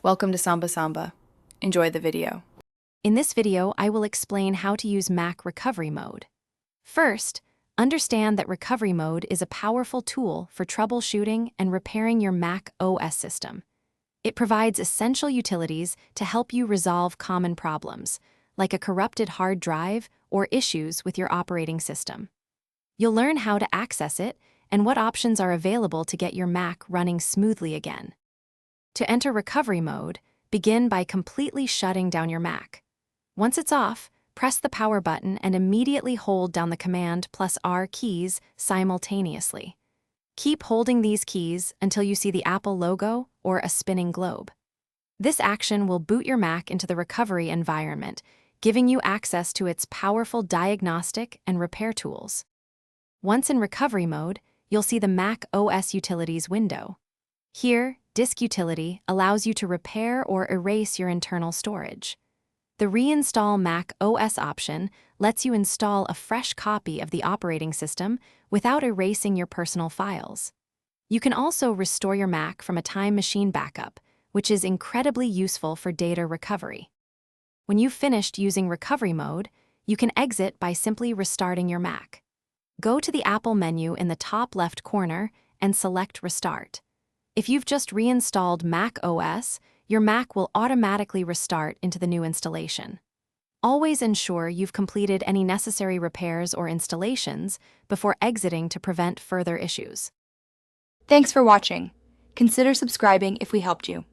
Welcome to Samba Samba. Enjoy the video. In this video, I will explain how to use Mac Recovery Mode. First, understand that Recovery Mode is a powerful tool for troubleshooting and repairing your Mac OS system. It provides essential utilities to help you resolve common problems, like a corrupted hard drive or issues with your operating system. You'll learn how to access it and what options are available to get your Mac running smoothly again. To enter Recovery Mode, begin by completely shutting down your Mac. Once it's off, press the power button and immediately hold down the Command plus R keys simultaneously. Keep holding these keys until you see the Apple logo or a spinning globe. This action will boot your Mac into the recovery environment, giving you access to its powerful diagnostic and repair tools. Once in Recovery Mode, you'll see the Mac OS Utilities window. Here, Disk Utility allows you to repair or erase your internal storage. The Reinstall Mac OS option lets you install a fresh copy of the operating system without erasing your personal files. You can also restore your Mac from a time machine backup, which is incredibly useful for data recovery. When you've finished using Recovery Mode, you can exit by simply restarting your Mac. Go to the Apple menu in the top left corner and select Restart. If you've just reinstalled Mac OS, your Mac will automatically restart into the new installation. Always ensure you've completed any necessary repairs or installations before exiting to prevent further issues. Thanks for watching. Consider subscribing if we helped you.